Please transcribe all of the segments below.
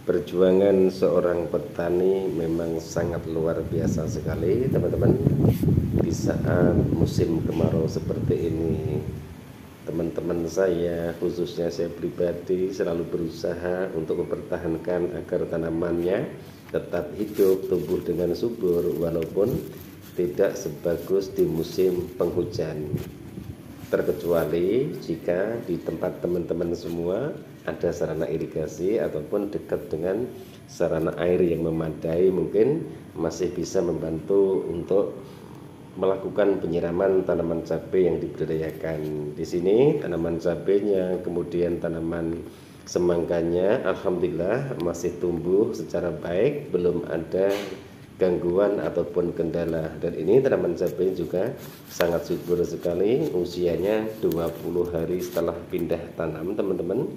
Perjuangan seorang petani memang sangat luar biasa sekali, teman-teman. Di saat musim kemarau seperti ini, teman-teman saya, khususnya saya pribadi, selalu berusaha untuk mempertahankan agar tanamannya tetap hidup, tumbuh dengan subur, walaupun tidak sebagus di musim penghujan. Terkecuali jika di tempat teman-teman semua ada sarana irigasi ataupun dekat dengan sarana air yang memadai, mungkin masih bisa membantu untuk melakukan penyiraman tanaman cabai yang dibudidayakan. Di sini tanaman cabainya, kemudian tanaman semangkanya, alhamdulillah masih tumbuh secara baik, belum ada gangguan ataupun kendala. Dan ini tanaman cabai juga sangat subur sekali, usianya 20 hari setelah pindah tanam, teman-teman.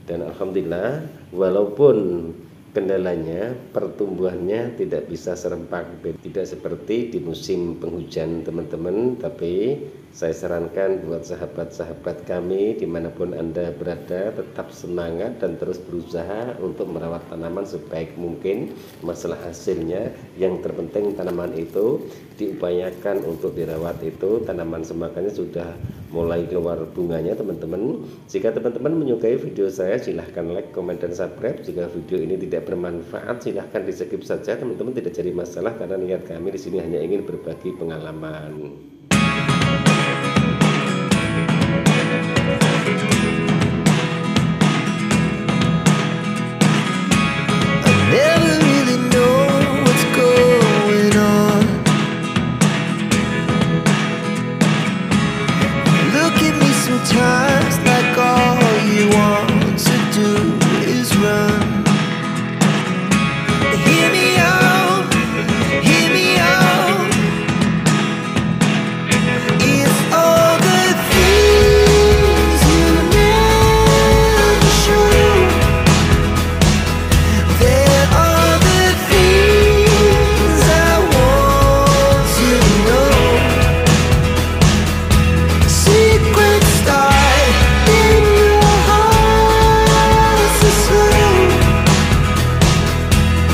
Dan alhamdulillah, walaupun kendalanya pertumbuhannya tidak bisa serempak, tidak seperti di musim penghujan, teman-teman. Tapi saya sarankan buat sahabat-sahabat kami dimanapun Anda berada, tetap semangat dan terus berusaha untuk merawat tanaman sebaik mungkin. Masalah hasilnya, yang terpenting tanaman itu diupayakan untuk dirawat. Itu tanaman semangkanya sudah mulai keluar bunganya, teman-teman. Jika teman-teman menyukai video saya, silahkan like, komen, dan subscribe. Jika video ini tidak bermanfaat, silahkan di skip saja, teman-teman. Tidak jadi masalah, karena niat kami di sini hanya ingin berbagi pengalaman. Sometimes like all you want to do is run. Hear me out, hear me out. It's all the things you never show. There are the things I want to know. Secrets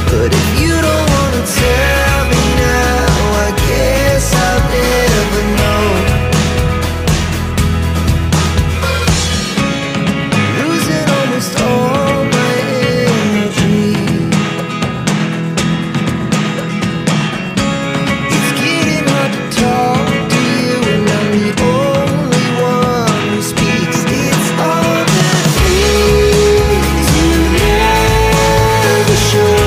but if you don't wanna tell me now, I guess I'll never know. Losing almost all my energy. It's getting hard to talk to you, and I'm the only one who speaks. It's all the things you never show.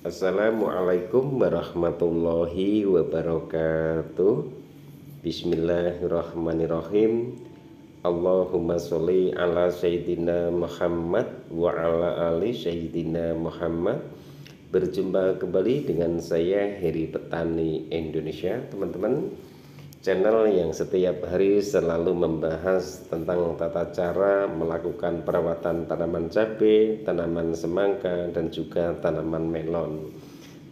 Assalamualaikum warahmatullahi wabarakatuh. Bismillahirrahmanirrahim. Allahumma sholli ala sayyidina Muhammad wa ala ali sayyidina Muhammad. Berjumpa kembali dengan saya, Heri Petani Indonesia, teman-teman. Channel yang setiap hari selalu membahas tentang tata cara melakukan perawatan tanaman cabai, tanaman semangka, dan juga tanaman melon.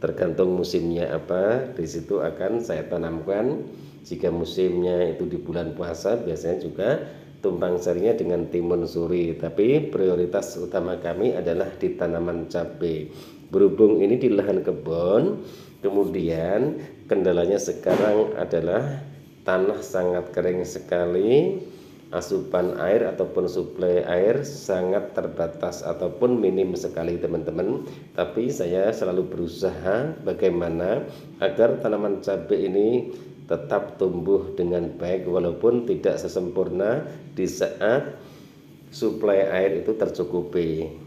Tergantung musimnya apa, di situ akan saya tanamkan. Jika musimnya itu di bulan puasa, biasanya juga tumpang sarinya dengan timun suri. Tapi prioritas utama kami adalah di tanaman cabai. Berhubung ini di lahan kebun, kemudian kendalanya sekarang adalah tanah sangat kering sekali, asupan air ataupun suplai air sangat terbatas ataupun minim sekali, teman-teman. Tapi saya selalu berusaha bagaimana agar tanaman cabai ini tetap tumbuh dengan baik, walaupun tidak sesempurna di saat suplai air itu tercukupi.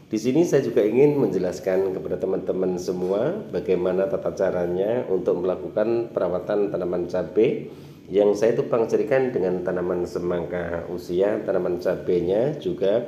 Di sini saya juga ingin menjelaskan kepada teman-teman semua bagaimana tata caranya untuk melakukan perawatan tanaman cabai yang saya tumpang sarikan dengan tanaman semangka. Usia tanaman cabainya juga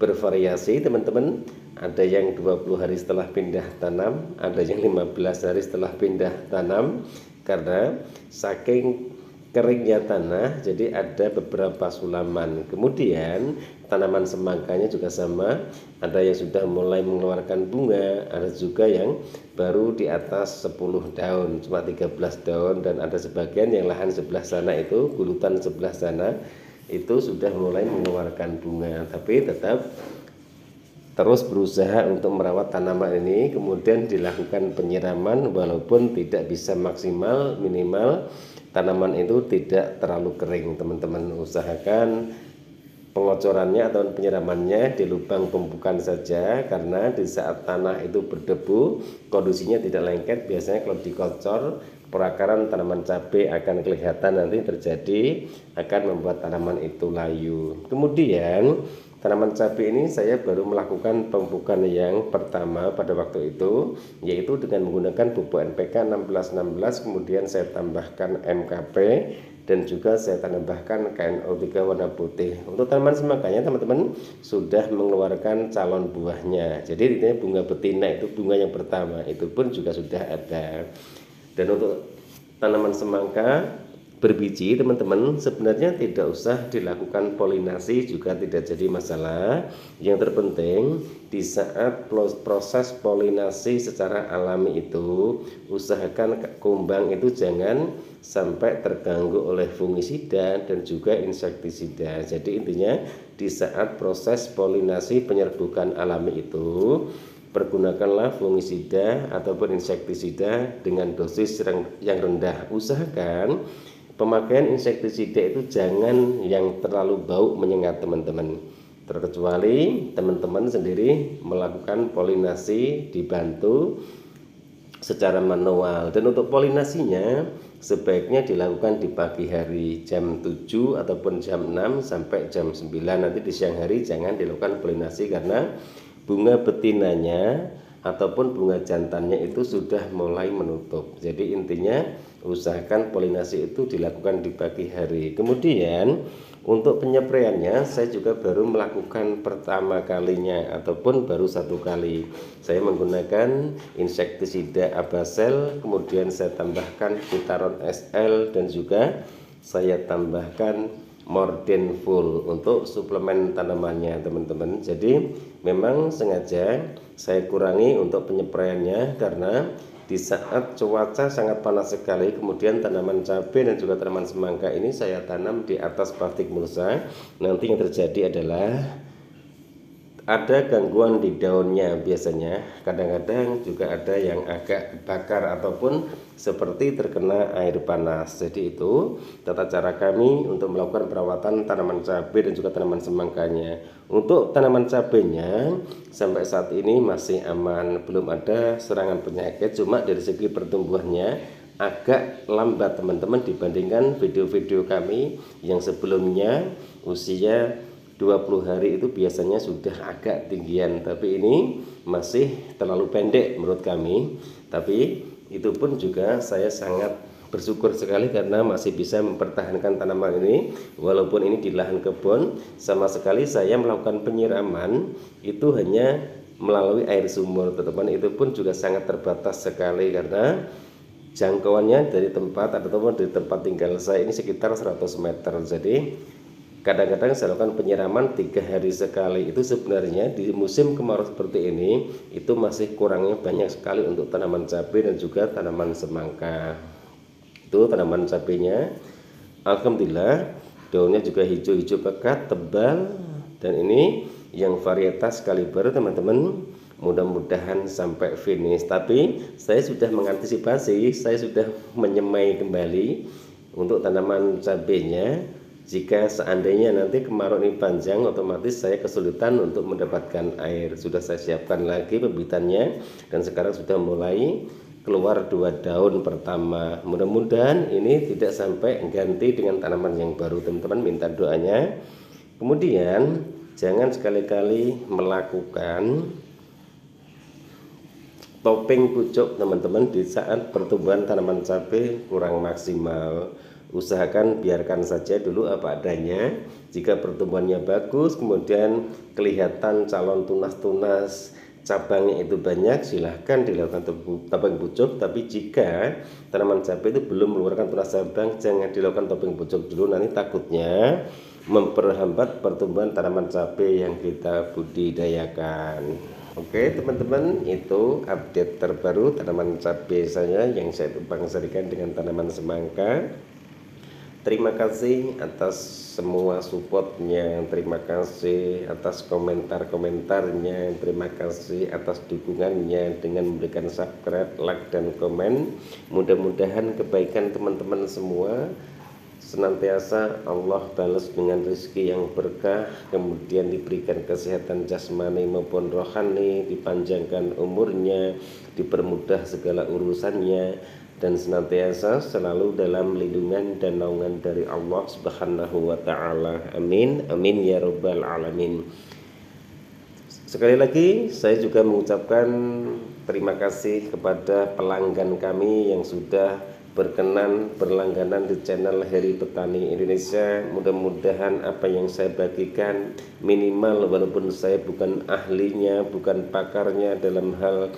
bervariasi, teman-teman. Ada yang 20 hari setelah pindah tanam, ada yang 15 hari setelah pindah tanam. Karena saking keringnya tanah, jadi ada beberapa sulaman. Kemudian tanaman semangkanya juga sama, ada yang sudah mulai mengeluarkan bunga, ada juga yang baru di atas 10 daun, cuma 13 daun, dan ada sebagian yang lahan sebelah sana itu, gulutan sebelah sana itu sudah mulai mengeluarkan bunga, tapi tetap terus berusaha untuk merawat tanaman ini, kemudian dilakukan penyiraman walaupun tidak bisa maksimal, minimal tanaman itu tidak terlalu kering. Teman-teman usahakan pengocorannya atau penyiramannya di lubang pembukaan saja, karena di saat tanah itu berdebu kondisinya tidak lengket, biasanya kalau dikocor perakaran tanaman cabai akan kelihatan, nanti terjadi akan membuat tanaman itu layu. Kemudian tanaman cabai ini saya baru melakukan pemupukan yang pertama pada waktu itu, yaitu dengan menggunakan pupuk NPK 1616, kemudian saya tambahkan MKP, dan juga saya tambahkan KNO3 warna putih. Untuk tanaman semangkanya teman-teman sudah mengeluarkan calon buahnya, jadi intinya bunga betina itu bunga yang pertama itu pun juga sudah ada. Dan untuk tanaman semangka berbiji teman-teman sebenarnya tidak usah dilakukan polinasi, juga tidak jadi masalah. Yang terpenting di saat proses polinasi secara alami itu usahakan kumbang itu jangan sampai terganggu oleh fungisida dan juga insektisida. Jadi intinya di saat proses polinasi penyerbukan alami itu pergunakanlah fungisida ataupun insektisida dengan dosis yang rendah. Usahakan pemakaian insektisida itu jangan yang terlalu bau menyengat teman-teman, terkecuali teman-teman sendiri melakukan polinasi dibantu secara manual. Dan untuk polinasinya sebaiknya dilakukan di pagi hari jam 7 ataupun jam 6 sampai jam 9. Nanti di siang hari jangan dilakukan polinasi karena bunga betinanya ataupun bunga jantannya itu sudah mulai menutup. Jadi intinya usahakan polinasi itu dilakukan di pagi hari. Kemudian untuk penyepraiannya saya juga baru melakukan pertama kalinya ataupun baru satu kali. Saya menggunakan insektisida Abasel, kemudian saya tambahkan Fitaron SL, dan juga saya tambahkan Morden Full untuk suplemen tanamannya teman-teman. Jadi memang sengaja saya kurangi untuk penyepraiannya karena di saat cuaca sangat panas sekali, kemudian tanaman cabai dan juga tanaman semangka ini saya tanam di atas plastik mulsa. Nanti yang terjadi adalah ada gangguan di daunnya, biasanya kadang-kadang juga ada yang agak bakar ataupun seperti terkena air panas. Jadi itu tata cara kami untuk melakukan perawatan tanaman cabai dan juga tanaman semangkanya. Untuk tanaman cabainya sampai saat ini masih aman, belum ada serangan penyakit, cuma dari segi pertumbuhannya agak lambat teman-teman dibandingkan video-video kami yang sebelumnya. Usia 20 hari itu biasanya sudah agak tinggian, tapi ini masih terlalu pendek menurut kami. Tapi itu pun juga saya sangat bersyukur sekali karena masih bisa mempertahankan tanaman ini walaupun ini di lahan kebun. Sama sekali saya melakukan penyiraman itu hanya melalui air sumur teman-teman, itu pun juga sangat terbatas sekali karena jangkauannya dari tempat ataupun dari tempat tinggal saya ini sekitar 100 meter. Jadi kadang-kadang saya lakukan penyiraman 3 hari sekali. Itu sebenarnya di musim kemarau seperti ini itu masih kurangnya banyak sekali untuk tanaman cabai dan juga tanaman semangka. Itu tanaman cabainya, alhamdulillah daunnya juga hijau-hijau pekat, tebal, dan ini yang varietas kaliber teman-teman. Mudah-mudahan sampai finish. Tapi saya sudah mengantisipasi, saya sudah menyemai kembali untuk tanaman cabainya. Jika seandainya nanti kemarau ini panjang, otomatis saya kesulitan untuk mendapatkan air. Sudah saya siapkan lagi pembibitannya dan sekarang sudah mulai keluar 2 daun pertama. Mudah-mudahan ini tidak sampai ganti dengan tanaman yang baru. Teman-teman minta doanya. Kemudian jangan sekali-kali melakukan topping pucuk teman-teman di saat pertumbuhan tanaman cabai kurang maksimal. Usahakan biarkan saja dulu apa adanya. Jika pertumbuhannya bagus, kemudian kelihatan calon tunas-tunas cabangnya itu banyak, silahkan dilakukan topping pucuk. Tapi jika tanaman cabai itu belum mengeluarkan tunas cabang, jangan dilakukan topping pucuk dulu. Nanti takutnya memperhambat pertumbuhan tanaman cabai yang kita budidayakan. Oke teman-teman, itu update terbaru tanaman cabai saya yang saya tumpang sarikan dengan tanaman semangka. Terima kasih atas semua supportnya, terima kasih atas komentar-komentarnya, terima kasih atas dukungannya dengan memberikan subscribe, like, dan komen. Mudah-mudahan kebaikan teman-teman semua senantiasa Allah balas dengan rezeki yang berkah, kemudian diberikan kesehatan jasmani maupun rohani, dipanjangkan umurnya, dipermudah segala urusannya, dan senantiasa selalu dalam lindungan dan naungan dari Allah Subhanahu wa Ta'ala. Amin, amin ya Rabbal 'Alamin. Sekali lagi saya juga mengucapkan terima kasih kepada pelanggan kami yang sudah berkenan berlangganan di channel Heri Petani Indonesia. Mudah-mudahan apa yang saya bagikan minimal, walaupun saya bukan ahlinya, bukan pakarnya dalam hal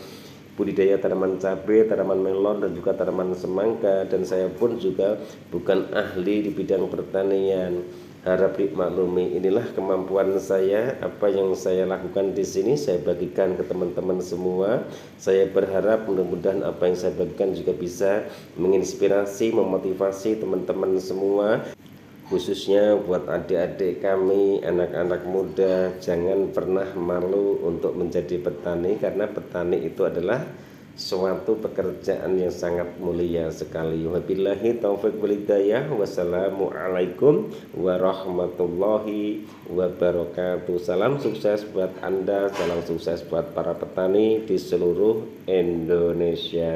budidaya tanaman cabai, tanaman melon, dan juga tanaman semangka, dan saya pun juga bukan ahli di bidang pertanian. Harap dimaklumi, inilah kemampuan saya. Apa yang saya lakukan di sini saya bagikan ke teman-teman semua. Saya berharap mudah-mudahan apa yang saya bagikan juga bisa menginspirasi, memotivasi teman-teman semua, khususnya buat adik-adik kami, anak-anak muda. Jangan pernah malu untuk menjadi petani, karena petani itu adalah suatu pekerjaan yang sangat mulia sekali. Wabillahi taufiq wal hidayah. Wassalamualaikum warahmatullahi wabarakatuh. Salam sukses buat Anda, salam sukses buat para petani di seluruh Indonesia.